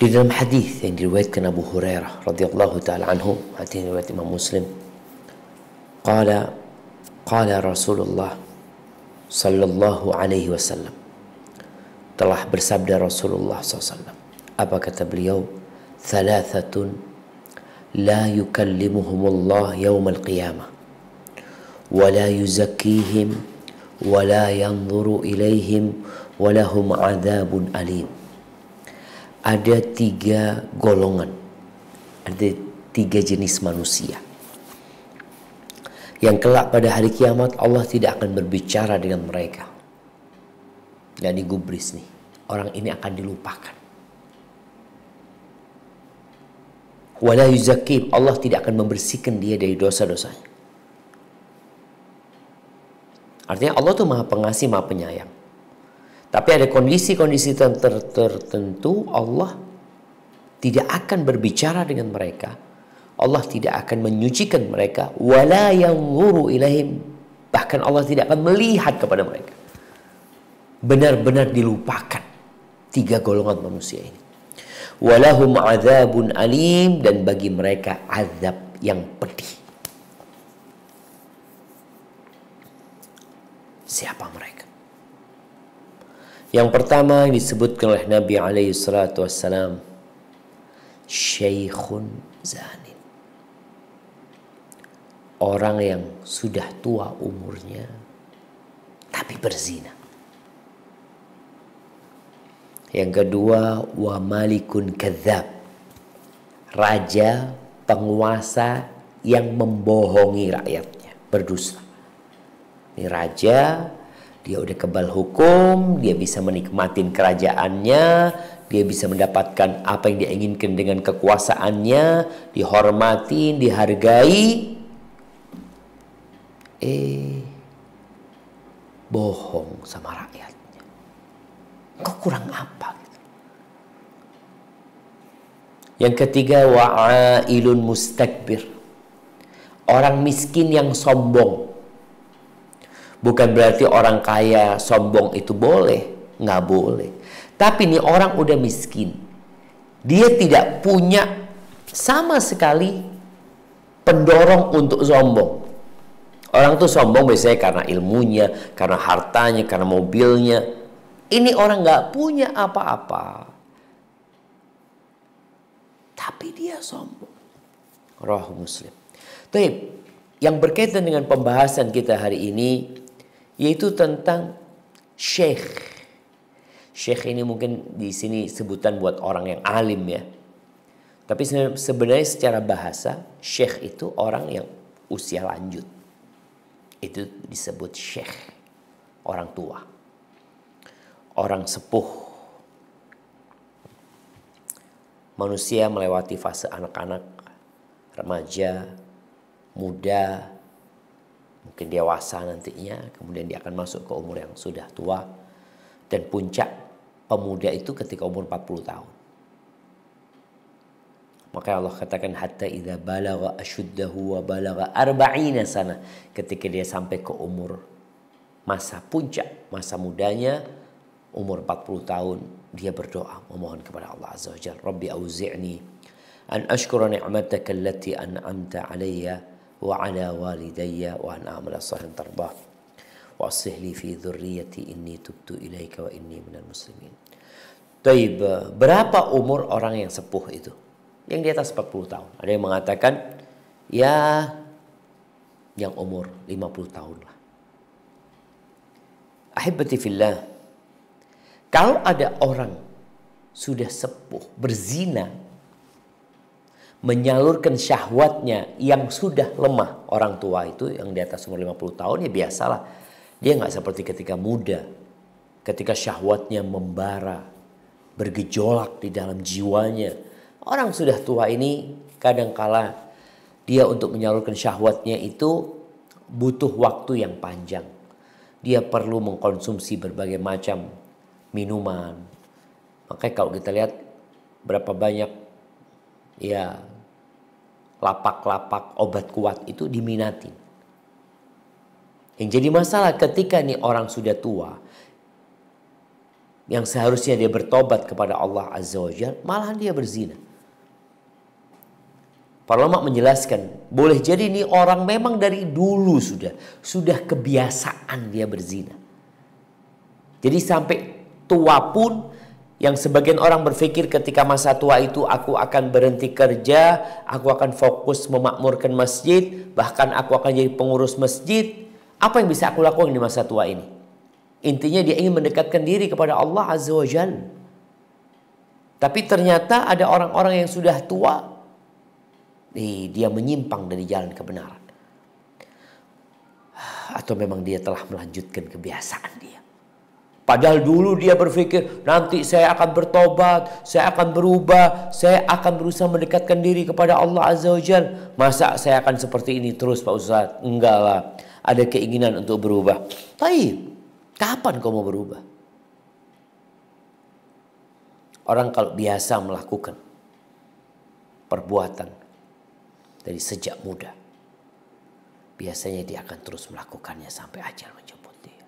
Di dalam hadis yang diriwayatkan Abu Hurairah radhiyallahu taala anhu, hadis riwayat Imam Muslim, qala Rasulullah sallallahu alaihi wasallam, telah bersabda Rasulullah SAW. Apa kata beliau? Thalathatun la yukallimuhumullah yawmal qiyamah wa la yuzakkihim wa la yanzuru ilaihim wa lahum adzabun alim. Ada 3 golongan, ada 3 jenis manusia yang kelak pada hari kiamat Allah tidak akan berbicara dengan mereka. Dan digubris nih, orang ini akan dilupakan. Wala yuzakkim, Allah tidak akan membersihkan dia dari dosa-dosanya. Artinya Allah tuh maha pengasih, maha penyayang. Tapi ada kondisi-kondisi tertentu Allah tidak akan berbicara dengan mereka. Allah tidak akan menyucikan mereka. Wala yanzuru ilaihim, bahkan Allah tidak akan melihat kepada mereka. Benar-benar dilupakan 3 golongan manusia ini. Walahum adzabun alim, dan bagi mereka azab yang pedih. Siapa mereka? Yang pertama yang disebutkan oleh Nabi alaihi salatu wassalam, syaikhun zanin. Orang yang sudah tua umurnya tapi berzina. Yang kedua, wa malikun kadzab. Raja, penguasa yang membohongi rakyatnya, berdusta. Ini raja, dia udah kebal hukum, dia bisa menikmatin kerajaannya, dia bisa mendapatkan apa yang dia inginkan dengan kekuasaannya, dihormatin, dihargai. Bohong sama rakyatnya. Kok kurang apa? Yang ketiga, wa'ailun mustakbir. Orang miskin yang sombong. Bukan berarti orang kaya sombong itu boleh, nggak boleh. Tapi ini orang udah miskin, dia tidak punya sama sekali pendorong untuk sombong. Orang tuh sombong biasanya karena ilmunya, karena hartanya, karena mobilnya. Ini orang nggak punya apa-apa, tapi dia sombong. Rawahu Muslim. Baik, yang berkaitan dengan pembahasan kita hari ini, yaitu tentang syekh. Syekh ini mungkin di sini sebutan buat orang yang alim ya. Tapi sebenarnya secara bahasa, syekh itu orang yang usia lanjut. Itu disebut syekh, orang tua, orang sepuh. Manusia melewati fase anak-anak, remaja, muda, mungkin dewasa nantinya, kemudian dia akan masuk ke umur yang sudah tua. Dan puncak pemuda itu ketika umur 40 tahun. Maka Allah katakan hatta idza balagha ashuddahu wa balagha 40 sana, ketika dia sampai ke umur masa puncak, masa mudanya, umur 40 tahun, dia berdoa memohon kepada Allah Azza wa Jalla, Rabbi auzi'ni an ashkura ni'mataka allati an'amta 'alayya wa 'ala walidayya wa an a'mala shalihan tardah wa aslih li fi dhurriyyati inni tubtu ilaika wa inni minal muslimin. Taib, berapa umur orang yang sepuh itu? Yang di atas 40 tahun. Ada yang mengatakan ya yang umur 50 tahun lah. Ahibati fillah, kalau ada orang sudah sepuh berzina, menyalurkan syahwatnya yang sudah lemah, orang tua itu yang di atas umur 50 tahun ya biasalah. Dia nggak seperti ketika muda, ketika syahwatnya membara, bergejolak di dalam jiwanya. Orang sudah tua ini kadangkala dia untuk menyalurkan syahwatnya itu butuh waktu yang panjang. Dia perlu mengkonsumsi berbagai macam minuman. Makanya kalau kita lihat berapa banyak ya lapak-lapak obat kuat itu diminati. Yang jadi masalah ketika nih orang sudah tua, yang seharusnya dia bertobat kepada Allah Azza wa Jalla, malahan dia berzina. Para ulama menjelaskan, boleh jadi ini orang memang dari dulu sudah kebiasaan dia berzina. Jadi sampai tua pun, yang sebagian orang berpikir ketika masa tua itu aku akan berhenti kerja, aku akan fokus memakmurkan masjid, bahkan aku akan jadi pengurus masjid. Apa yang bisa aku lakukan di masa tua ini? Intinya dia ingin mendekatkan diri kepada Allah Azza wa Jalla. Tapi ternyata ada orang-orang yang sudah tua, dia menyimpang dari jalan kebenaran. Atau memang dia telah melanjutkan kebiasaan dia. Padahal dulu dia berpikir, nanti saya akan bertobat, saya akan berubah, saya akan berusaha mendekatkan diri kepada Allah Azza wa Jalla. Masa saya akan seperti ini terus Pak Ustadz? Enggak lah, ada keinginan untuk berubah. Tapi kapan kau mau berubah? Orang kalau biasa melakukan perbuatan dari sejak muda, biasanya dia akan terus melakukannya sampai ajal menjemput dia.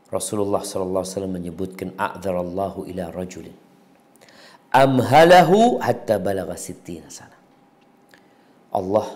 Rasulullah SAW menyebutkan, a'dzarallahu ila rajulin amhalahu hatta balagha 60 sana. Allah,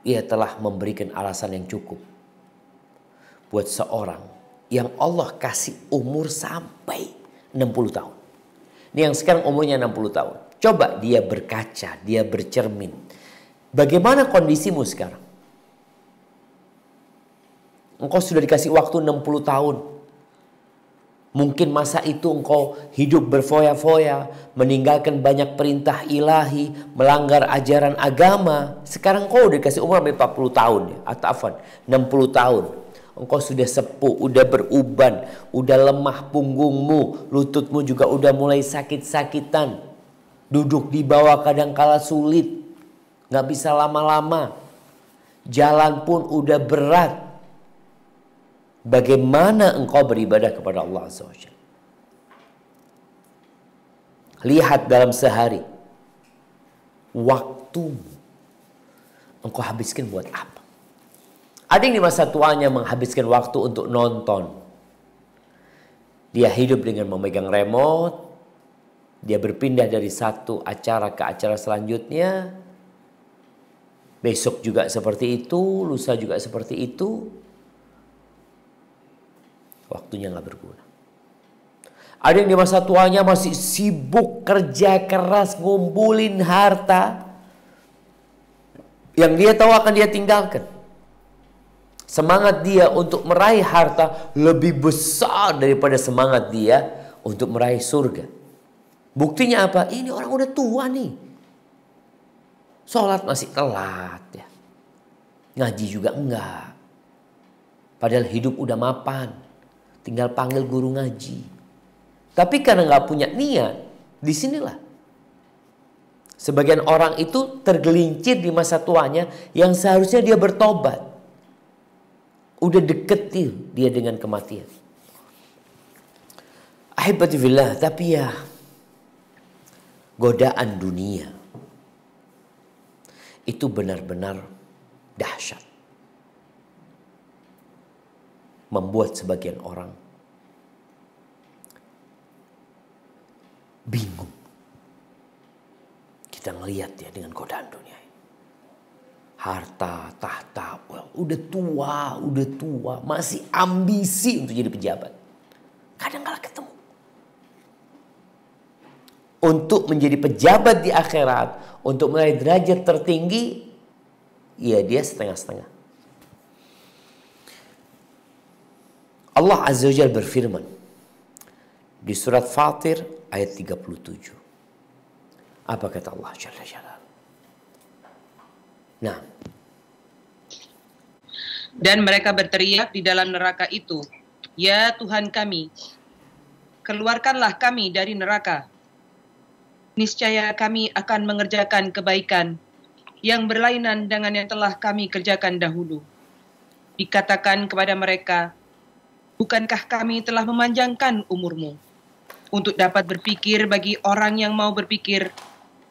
ia telah memberikan alasan yang cukup buat seorang yang Allah kasih umur sampai 60 tahun. Ini yang sekarang umurnya 60 tahun. Coba dia berkaca, dia bercermin. Bagaimana kondisimu sekarang? Engkau sudah dikasih waktu 60 tahun. Mungkin masa itu engkau hidup berfoya-foya, meninggalkan banyak perintah ilahi, melanggar ajaran agama. Sekarang engkau udah dikasih umur sampai 40 tahun ya, atau 60 tahun. Engkau sudah sepuh, udah beruban, udah lemah punggungmu, lututmu juga udah mulai sakit-sakitan. Duduk di bawah kadangkala sulit, nggak bisa lama-lama. Jalan pun udah berat. Bagaimana engkau beribadah kepada Allah Azza wa Jalla? Lihat dalam sehari, waktumu engkau habiskan buat apa? Ada yang di masa tuanya menghabiskan waktu untuk nonton. Dia hidup dengan memegang remote. Dia berpindah dari satu acara ke acara selanjutnya. Besok juga seperti itu, lusa juga seperti itu. Waktunya nggak berguna. Ada yang di masa tuanya masih sibuk kerja keras, ngumpulin harta yang dia tahu akan dia tinggalkan. Semangat dia untuk meraih harta lebih besar daripada semangat dia untuk meraih surga. Buktinya apa? Ini orang udah tua nih. Sholat masih telat ya. Ngaji juga enggak. Padahal hidup udah mapan. Tinggal panggil guru ngaji. Tapi karena nggak punya niat, disinilah sebagian orang itu tergelincir di masa tuanya yang seharusnya dia bertobat. Udah deket dia dengan kematian. Ahibati fillah, tapi ya godaan dunia itu benar-benar dahsyat. Membuat sebagian orang bingung. Kita ngelihat ya dengan godaan dunia. Harta, tahta, udah tua, masih ambisi untuk jadi pejabat. Kadang kala ketemu. Untuk menjadi pejabat di akhirat, untuk meraih derajat tertinggi, ya dia setengah-setengah. Allah Azza wa Jalla berfirman di surat Fatir ayat 37. Apa kata Allah Jalla Jalla? Nah. Dan mereka berteriak di dalam neraka itu, "Ya Tuhan kami, keluarkanlah kami dari neraka. Niscaya kami akan mengerjakan kebaikan yang berlainan dengan yang telah kami kerjakan dahulu." Dikatakan kepada mereka, "Bukankah kami telah memanjangkan umurmu untuk dapat berpikir bagi orang yang mau berpikir,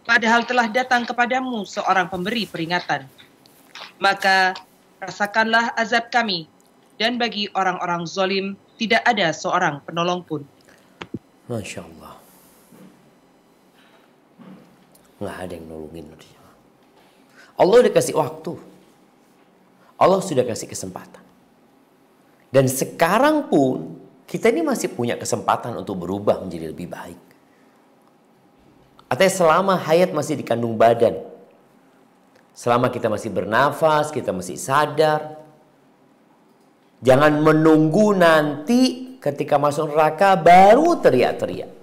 padahal telah datang kepadamu seorang pemberi peringatan. Maka rasakanlah azab kami dan bagi orang-orang zalim tidak ada seorang penolong pun. Masya Allah. Nggak ada yang nolongin. Allah udah kasih waktu. Allah sudah kasih kesempatan. Dan sekarang pun kita ini masih punya kesempatan untuk berubah menjadi lebih baik. Artinya selama hayat masih di kandung badan, selama kita masih bernafas, kita masih sadar, jangan menunggu nanti ketika masuk neraka baru teriak-teriak.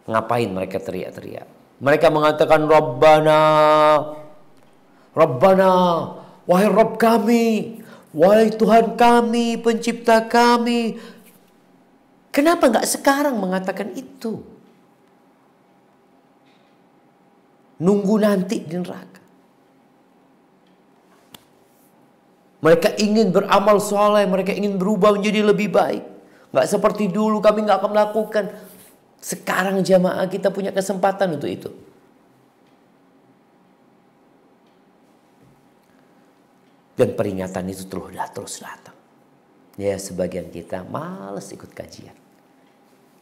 Ngapain mereka teriak-teriak? Mereka mengatakan Rabbana, Rabbana, wahai Rabb kami, wahai Tuhan kami, pencipta kami. Kenapa nggak sekarang mengatakan itu? Nunggu nanti di neraka. Mereka ingin beramal soleh, mereka ingin berubah menjadi lebih baik. Nggak seperti dulu, kami nggak akan melakukan. Sekarang jamaah kita punya kesempatan untuk itu. Dan peringatan itu terus datang. Ya, sebagian kita malas ikut kajian.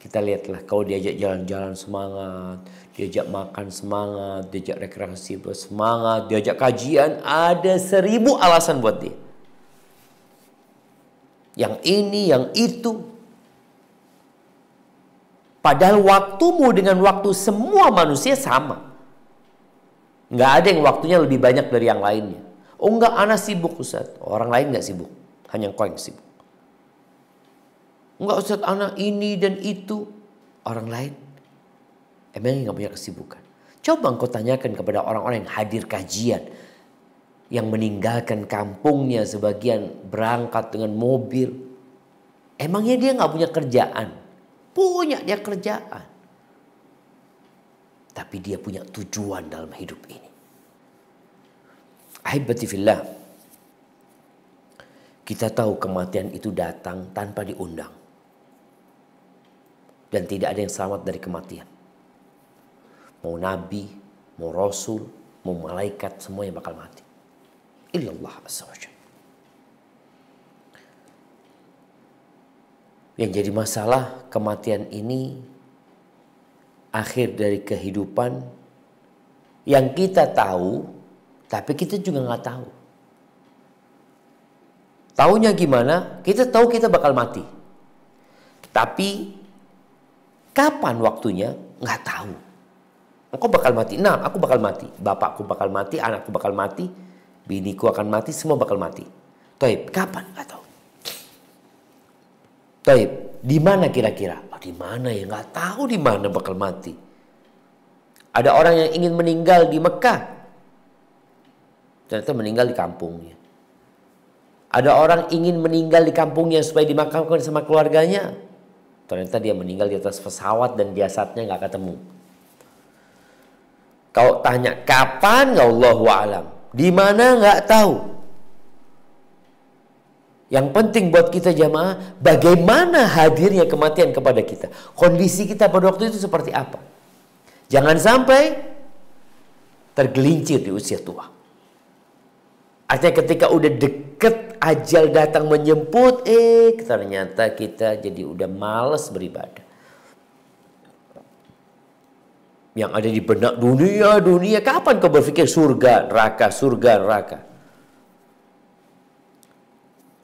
Kita lihatlah, kalau diajak jalan-jalan semangat, diajak makan semangat, diajak rekreasi semangat, diajak kajian, ada 1000 alasan buat dia. Yang ini, yang itu. Padahal waktumu dengan waktu semua manusia sama. Nggak ada yang waktunya lebih banyak dari yang lainnya. Oh enggak, anak sibuk Ustaz. Orang lain nggak sibuk. Hanya kau yang sibuk. Enggak Ustaz, anak ini dan itu. Orang lain emang nggak punya kesibukan. Coba engkau tanyakan kepada orang-orang yang hadir kajian, yang meninggalkan kampungnya, sebagian berangkat dengan mobil. Emangnya dia nggak punya kerjaan? Punya dia kerjaan. Tapi dia punya tujuan dalam hidup ini. Ahibati fillah. Kita tahu kematian itu datang tanpa diundang. Dan tidak ada yang selamat dari kematian. Mau nabi, mau rasul, mau malaikat, semuanya bakal mati. Illallah azza wa jalla. Yang jadi masalah, kematian ini akhir dari kehidupan yang kita tahu, tapi kita juga nggak tahu. Taunya gimana? Kita tahu kita bakal mati. Tapi kapan waktunya? Nggak tahu. Engkau bakal mati. Nah, aku bakal mati. Bapakku bakal mati, anakku bakal mati, biniku akan mati, semua bakal mati. Taib, kapan? Nggak tahu. Taib, di mana kira-kira? Oh, di mana ya? Nggak tahu di mana bakal mati. Ada orang yang ingin meninggal di Mekah, ternyata meninggal di kampungnya. Ada orang ingin meninggal di kampungnya supaya dimakamkan sama keluarganya, ternyata dia meninggal di atas pesawat dan jasadnya nggak ketemu. Kau tanya kapan? Nggak, Allahu a'lam. Di mana? Nggak tahu. Yang penting buat kita jamaah, bagaimana hadirnya kematian kepada kita. Kondisi kita pada waktu itu seperti apa. Jangan sampai tergelincir di usia tua. Artinya ketika udah deket ajal datang menjemput, ternyata kita jadi udah malas beribadah. Yang ada di benak dunia, kapan kau berpikir surga, neraka?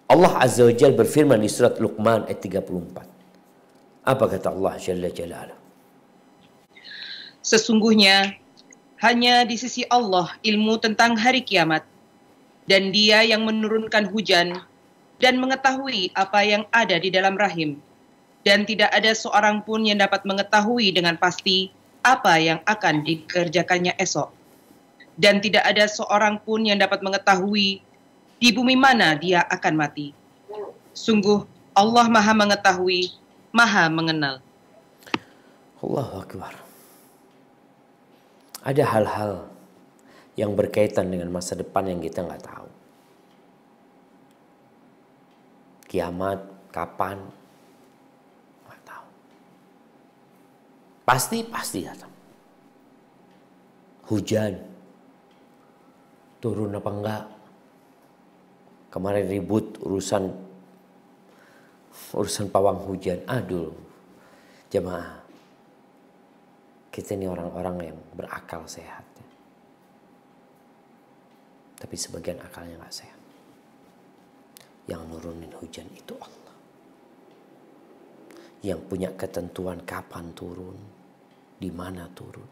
Allah Azza wa Jalla berfirman di surat Luqman ayat 34. Apa kata Allah Jalla Jalaluhu? Sesungguhnya hanya di sisi Allah ilmu tentang hari kiamat, dan Dia yang menurunkan hujan dan mengetahui apa yang ada di dalam rahim, dan tidak ada seorang pun yang dapat mengetahui dengan pasti apa yang akan dikerjakannya esok, dan tidak ada seorang pun yang dapat mengetahui di bumi mana dia akan mati. Sungguh Allah Maha mengetahui, Maha mengenal. Allahu Akbar. Ada hal-hal yang berkaitan dengan masa depan yang kita nggak tahu. Kiamat kapan? Nggak tahu. Pasti datang. Hujan turun apa enggak? Kemarin ribut urusan pawang hujan. Aduh, jemaah. Kita ini orang-orang yang berakal sehat. Tapi sebagian akalnya nggak sehat. Yang nurunin hujan itu Allah. Yang punya ketentuan kapan turun, di mana turun,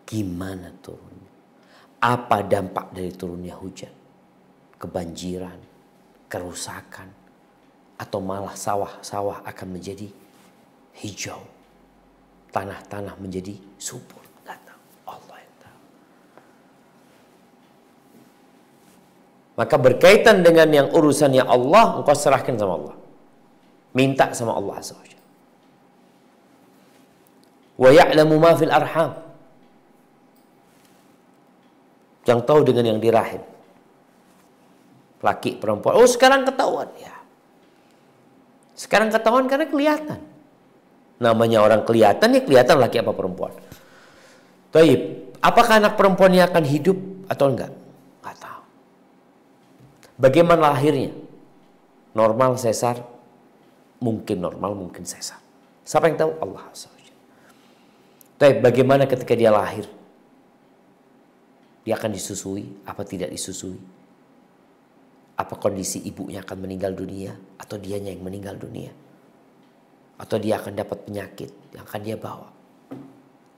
gimana turun, apa dampak dari turunnya hujan, kebanjiran, kerusakan, atau malah sawah-sawah akan menjadi hijau, tanah-tanah menjadi subur. Nggak tahu, Allah yang tahu. Maka berkaitan dengan yang urusannya Allah, engkau serahkan sama Allah. Minta sama Allah Azza wa Jalla. Wa ya'lamu ma fil arham. Yang tahu dengan yang di rahim. Laki, perempuan. Oh, sekarang ketahuan ya. Sekarang ketahuan karena kelihatan. Namanya orang kelihatan, ya kelihatan laki apa perempuan. Taib, apakah anak perempuannya akan hidup atau enggak? Enggak tahu. Bagaimana lahirnya? Normal, sesar? Mungkin normal, mungkin sesar. Siapa yang tahu? Allah SWT. Taib, bagaimana ketika dia lahir? Dia akan disusui, apa tidak disusui? Apa kondisi ibunya akan meninggal dunia? Atau dianya yang meninggal dunia? Atau dia akan dapat penyakit yang akan dia bawa?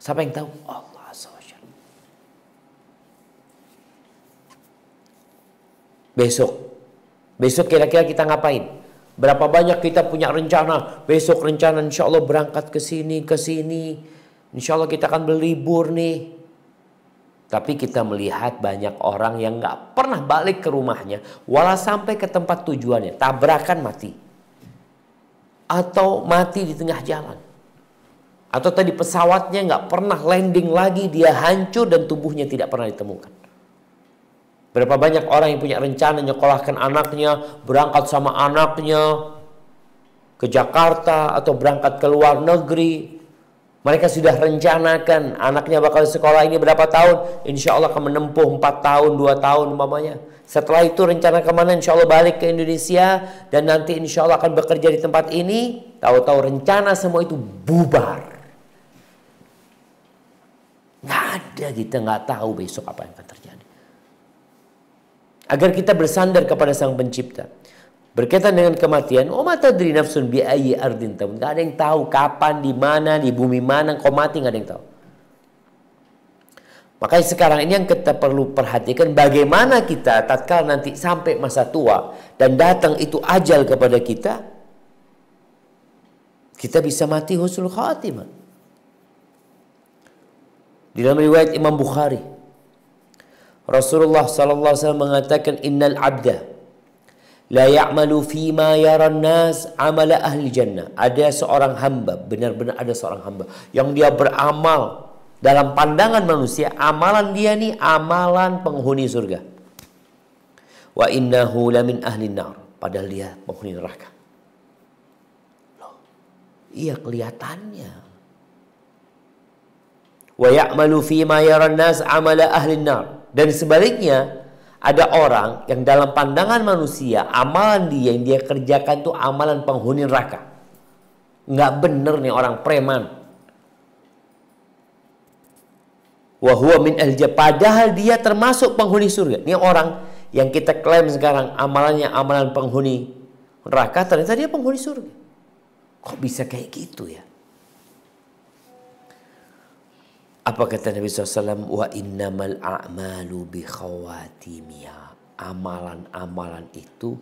Siapa yang tahu? Allah SWT. Besok kira-kira kita ngapain? Berapa banyak kita punya rencana? Besok rencana insya Allah berangkat ke sini, ke sini. Insya Allah kita akan berlibur nih. Tapi kita melihat banyak orang yang nggak pernah balik ke rumahnya, walau sampai ke tempat tujuannya, tabrakan mati. Atau mati di tengah jalan. Atau tadi pesawatnya nggak pernah landing lagi, dia hancur dan tubuhnya tidak pernah ditemukan. Berapa banyak orang yang punya rencana nyekolahkan anaknya, berangkat sama anaknya ke Jakarta atau berangkat ke luar negeri. Mereka sudah rencanakan anaknya bakal sekolah ini berapa tahun. Insya Allah akan menempuh 4 tahun, 2 tahun umpamanya. Setelah itu rencana kemana? Insya Allah balik ke Indonesia. Dan nanti insya Allah akan bekerja di tempat ini. Tahu-tahu rencana semua itu bubar. Nggak ada, kita nggak tahu besok apa yang akan terjadi. Agar kita bersandar kepada Sang Pencipta. Berkaitan dengan kematian, oh ma tadri nafsun bi ayyi ardin tamut. Enggak ada yang tahu kapan, di mana, di bumi mana kau mati, enggak ada yang tahu. Makanya sekarang ini yang kita perlu perhatikan, bagaimana kita tatkala nanti sampai masa tua dan datang itu ajal kepada kita, kita bisa mati husnul khatimah. Di dalam riwayat Imam Bukhari, Rasulullah sallallahu alaihi wasallam mengatakan, innal abda la ya'malu fima yaran nas amala ahli jannah. Ada seorang hamba, benar-benar ada seorang hamba yang dia beramal dalam pandangan manusia, amalan dia nih amalan penghuni surga. Wa innahu lamin ahli nar, padahal dia penghuni neraka. Loh, iya kelihatannya. Wa ya'malu fima yaran nas amala ahli nar. Dan sebaliknya, ada orang yang dalam pandangan manusia, amalan dia yang dia kerjakan tuh amalan penghuni neraka. Nggak bener nih orang preman. Wa huwa min ahli, padahal dia termasuk penghuni surga. Ini orang yang kita klaim sekarang amalannya amalan penghuni neraka, ternyata dia penghuni surga. Kok bisa kayak gitu ya? Apa kata Nabi SAW? Wa innamal a'malu bi khawatimiha. Amalan-amalan itu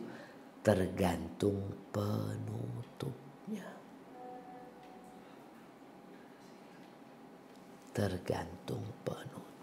tergantung penutupnya. Tergantung penutup.